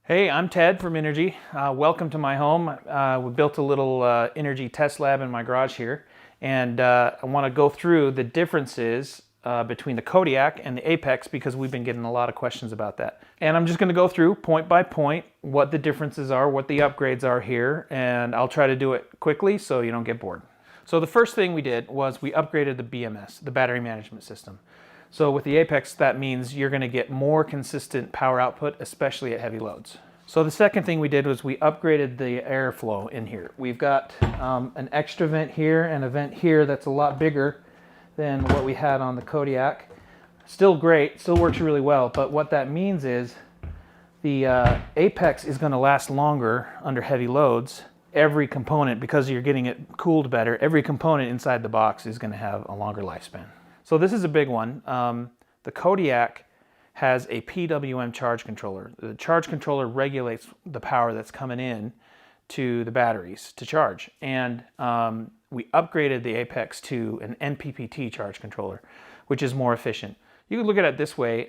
Hey, I'm Ted from Inergy. Welcome to my home. We built a little Inergy test lab in my garage here, and I want to go through the differences between the Kodiak and the Apex because we've been getting a lot of questions about that. And I'm just going to go through point by point what the differences are, what the upgrades are here, and I'll try to do it quickly so you don't get bored. So the first thing we did was we upgraded the BMS, the battery management system. So with the Apex, that means you're going to get more consistent power output, especially at heavy loads. So the second thing we did was we upgraded the airflow in here. We've got an extra vent here and a vent here that's a lot bigger than what we had on the Kodiak. Still great, still works really well, but what that means is the Apex is going to last longer under heavy loads. Every component, because you're getting it cooled better, every component inside the box is going to have a longer lifespan. So this is a big one. The Kodiak has a PWM charge controller. The charge controller regulates the power that's coming in to the batteries to charge. And we upgraded the Apex to an MPPT charge controller, which is more efficient. You can look at it this way.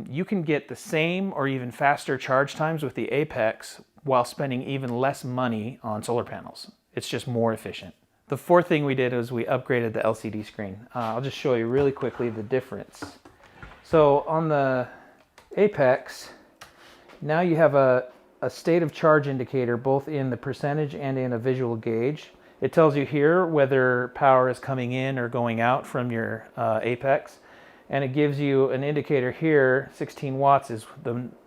You can get the same or even faster charge times with the Apex while spending even less money on solar panels. It's just more efficient. The fourth thing we did was we upgraded the LCD screen. I'll just show you really quickly the difference. So on the Apex, now you have a state of charge indicator both in the percentage and in a visual gauge. It tells you here whether power is coming in or going out from your Apex. And it gives you an indicator here, 16 watts is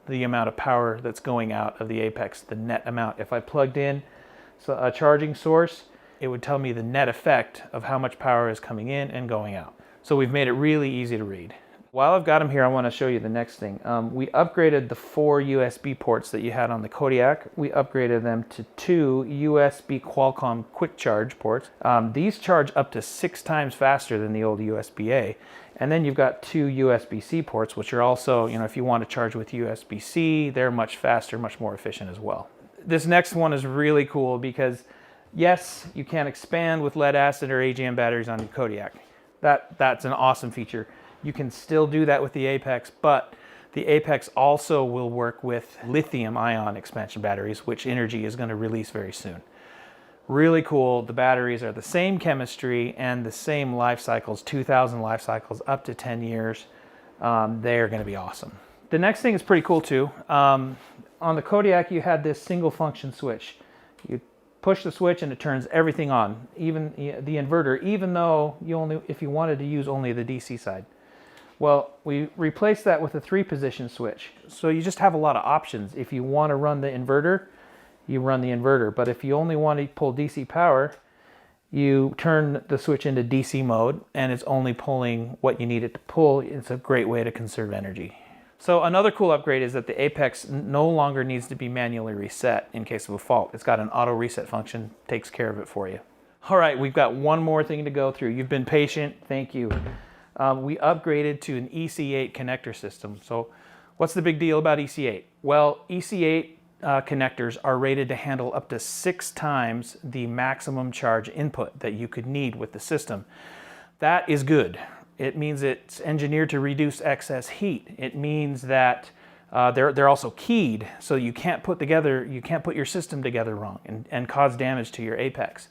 the amount of power that's going out of the Apex, the net amount. If I plugged in a charging source, it would tell me the net effect of how much power is coming in and going out. So we've made it really easy to read. While I've got them here, I want to show you the next thing. We upgraded the 4 USB ports that you had on the Kodiak. We upgraded them to 2 USB Qualcomm quick charge ports. These charge up to 6 times faster than the old USB-A. And then you've got 2 USB-C ports, which are also, if you want to charge with USB-C, they're much faster, much more efficient as well. This next one is really cool because yes, you can expand with lead acid or AGM batteries on your Kodiak. That's an awesome feature. You can still do that with the Apex, but the Apex also will work with lithium-ion expansion batteries, which Inergy is going to release very soon. Really cool. The batteries are the same chemistry and the same life cycles, 2,000 life cycles, up to 10 years. They are going to be awesome. The next thing is pretty cool too. On the Kodiak, you had this single function switch. You push the switch and it turns everything on, even the inverter, even though if you wanted to use only the DC side. Well, we replaced that with a 3-position switch. So you just have a lot of options. If you want to run the inverter, you run the inverter. But if you only want to pull DC power, you turn the switch into DC mode and it's only pulling what you need it to pull. It's a great way to conserve energy. So another cool upgrade is that the Apex no longer needs to be manually reset in case of a fault. It's got an auto reset function, takes care of it for you. All right, we've got one more thing to go through. You've been patient, thank you. We upgraded to an EC8 connector system. So what's the big deal about EC8? Well, EC8 connectors are rated to handle up to 6 times the maximum charge input that you could need with the system. That is good. It means it's engineered to reduce excess heat. It means that they're also keyed, so you can't put your system together wrong and cause damage to your Apex.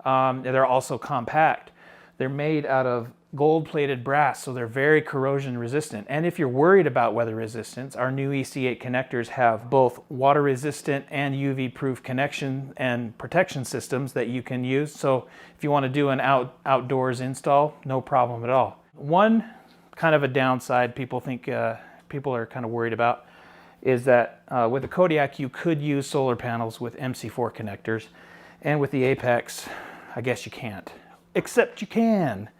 They're also compact. They're made out of gold-plated brass, so they're very corrosion resistant. And if you're worried about weather resistance, our new EC8 connectors have both water resistant and UV-proof connection and protection systems that you can use. So if you want to do an outdoors install, no problem at all. One kind of a downside people are kind of worried about is that with the Kodiak you could use solar panels with MC4 connectors, and with the Apex I guess you can't. Except you can.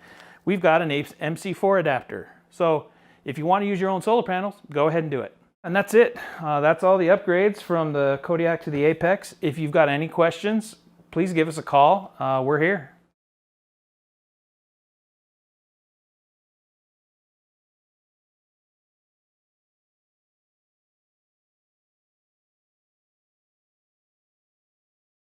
We've got an MC4 adapter. So if you want to use your own solar panels, go ahead and do it. And that's it. That's all the upgrades from the Kodiak to the Apex. If you've got any questions, please give us a call. We're here.